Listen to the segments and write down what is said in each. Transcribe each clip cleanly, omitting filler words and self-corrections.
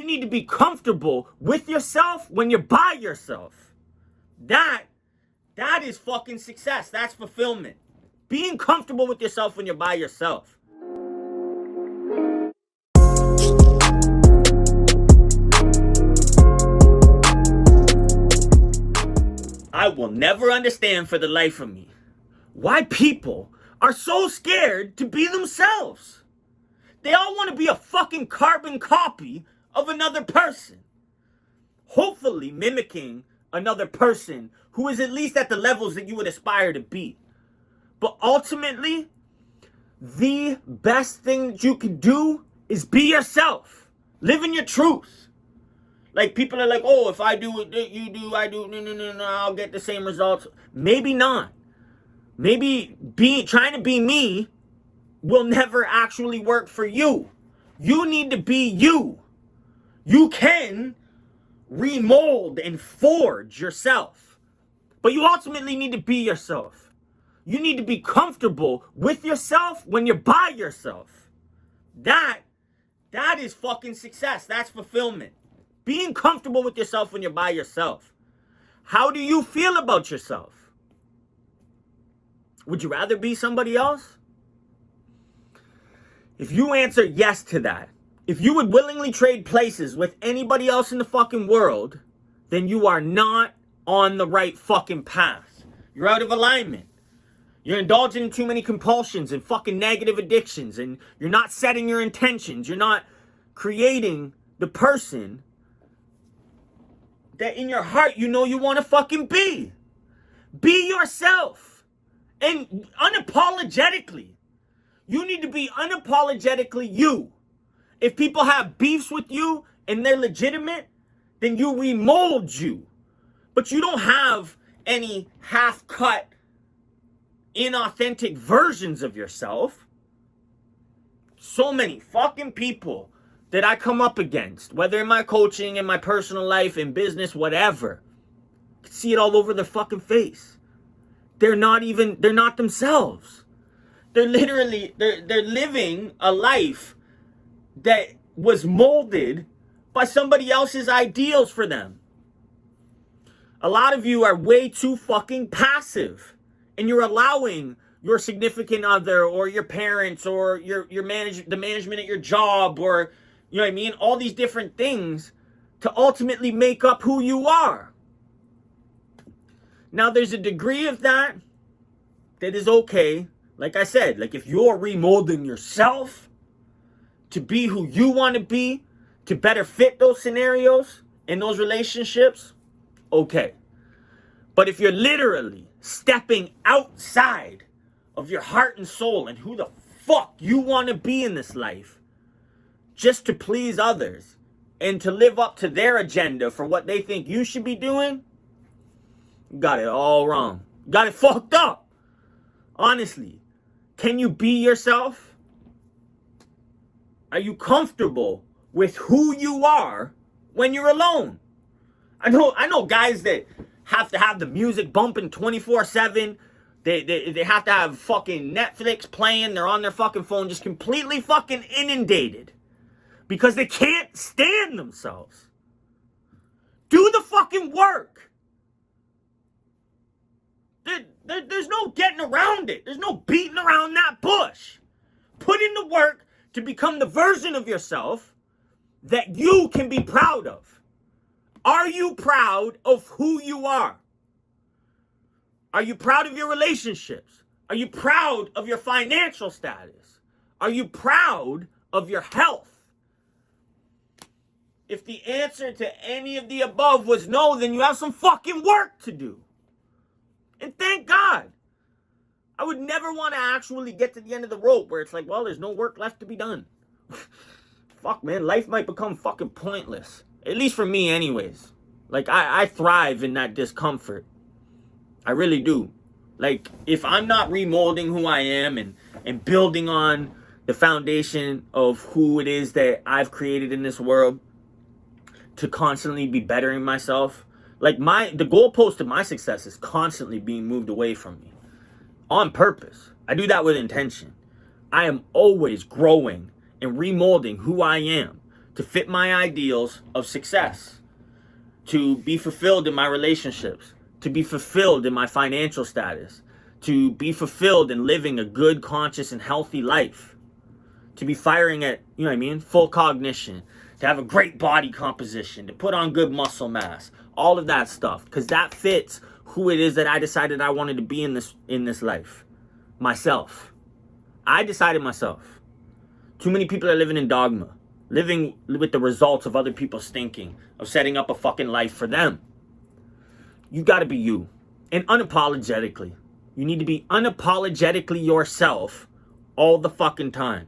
need to be comfortable with yourself when you're by yourself. That is fucking success. That's fulfillment. Being comfortable with yourself when you're by yourself. I will never understand for the life of me why people are so scared to be themselves. They all want to be a fucking carbon copy of another person. Hopefully mimicking another person who is at least at the levels that you would aspire to be. But ultimately, the best thing that you can do is be yourself. Live in your truth. Like, people are like, oh, if I do what you do, I do, no, I'll get the same results. Maybe not. Maybe trying to be me will never actually work for you. You need to be you. You can remold and forge yourself. But you ultimately need to be yourself. You need to be comfortable with yourself when you're by yourself. That is fucking success. That's fulfillment. Being comfortable with yourself when you're by yourself. How do you feel about yourself? Would you rather be somebody else? If you answer yes to that, if you would willingly trade places with anybody else in the fucking world, then you are not on the right fucking path. You're out of alignment. You're indulging in too many compulsions and fucking negative addictions, and you're not setting your intentions. You're not creating the person that in your heart you know you want to fucking be. Be yourself. And unapologetically. You need to be unapologetically you. If people have beefs with you and they're legitimate, then you remold you. But you don't have any half-cut, inauthentic versions of yourself. So many fucking people that I come up against, whether in my coaching, in my personal life, in business, whatever. I can see it all over their fucking face. They're not themselves. They're living a life that was molded by somebody else's ideals for them. A lot of you are way too fucking passive, and you're allowing your significant other or your parents or the management at your job, or you know what I mean, all these different things to ultimately make up who you are. Now, there's a degree of that is okay. Like I said, like if you're remolding yourself to be who you want to be, to better fit those scenarios and those relationships, okay. But if you're literally stepping outside of your heart and soul and who the fuck you want to be in this life, just to please others and to live up to their agenda for what they think you should be doing, you got it all wrong. You got it fucked up. Honestly, can you be yourself? Are you comfortable with who you are when you're alone? I know guys that have to have the music bumping 24/7. They have to have fucking Netflix playing. They're on their fucking phone just completely fucking inundated because they can't stand themselves. Do the fucking work. There's no getting around it. There's no beating around that bush. Put in the work to become the version of yourself that you can be proud of. Are you proud of who you are? Are you proud of your relationships? Are you proud of your financial status? Are you proud of your health? If the answer to any of the above was no, then you have some fucking work to do. And thank God. I would never want to actually get to the end of the rope where it's like, well, there's no work left to be done. Fuck, man, life might become fucking pointless. At least for me anyways. Like, I thrive in that discomfort. I really do. Like, if I'm not remolding who I am and building on the foundation of who it is that I've created in this world to constantly be bettering myself, like the goalpost of my success is constantly being moved away from me. On purpose. I do that with intention. I am always growing and remolding who I am to fit my ideals of success, to be fulfilled in my relationships, to be fulfilled in my financial status, to be fulfilled in living a good, conscious, and healthy life, to be firing at, you know what I mean, full cognition, to have a great body composition, to put on good muscle mass, all of that stuff, because that fits who it is that I decided I wanted to be in this life. Myself. I decided myself. Too many people are living in dogma, living with the results of other people's thinking, of setting up a fucking life for them. You gotta be you. And unapologetically. You need to be unapologetically yourself all the fucking time.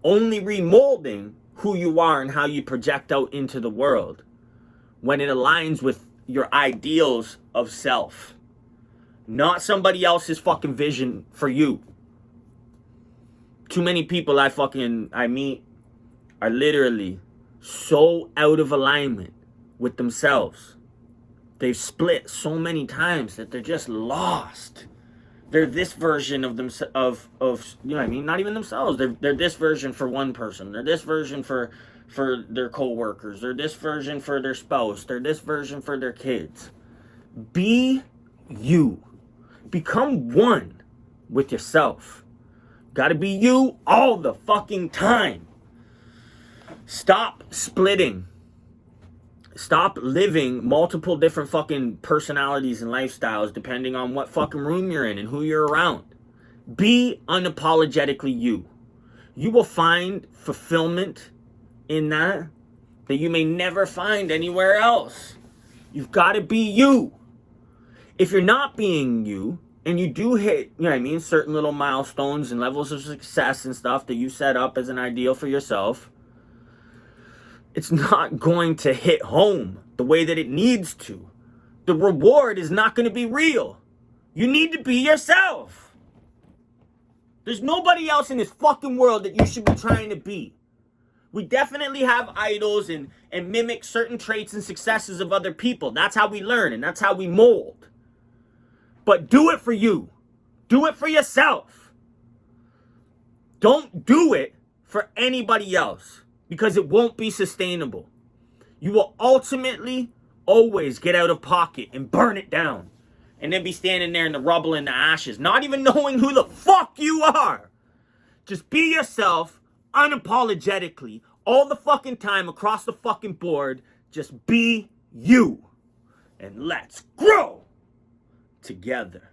Only remolding who you are and how you project out into the world when it aligns with your ideals of self. Not somebody else's fucking vision for you. Too many people I meet are literally so out of alignment with themselves. They've split so many times that they're just lost. They're this version of themselves, of you know what I mean? Not even themselves. They're this version for one person. They're this version for their co-workers. They're this version for their spouse. They're this version for their kids. Be you. Become one with yourself. Gotta be you all the fucking time. Stop splitting. Stop living multiple different fucking personalities and lifestyles depending on what fucking room you're in and who you're around. Be unapologetically you. You will find fulfillment in that you may never find anywhere else. You've got to be you. If you're not being you, and you do hit, you know what I mean, certain little milestones and levels of success and stuff that you set up as an ideal for yourself, it's not going to hit home the way that it needs to. The reward is not going to be real. You need to be yourself. There's nobody else in this fucking world that you should be trying to be. We definitely have idols and mimic certain traits and successes of other people. That's how we learn and that's how we mold. But do it for you. Do it for yourself. Don't do it for anybody else because it won't be sustainable. You will ultimately always get out of pocket and burn it down and then be standing there in the rubble and the ashes, not even knowing who the fuck you are. Just be yourself unapologetically all the fucking time across the fucking board. Just be you and let's grow together.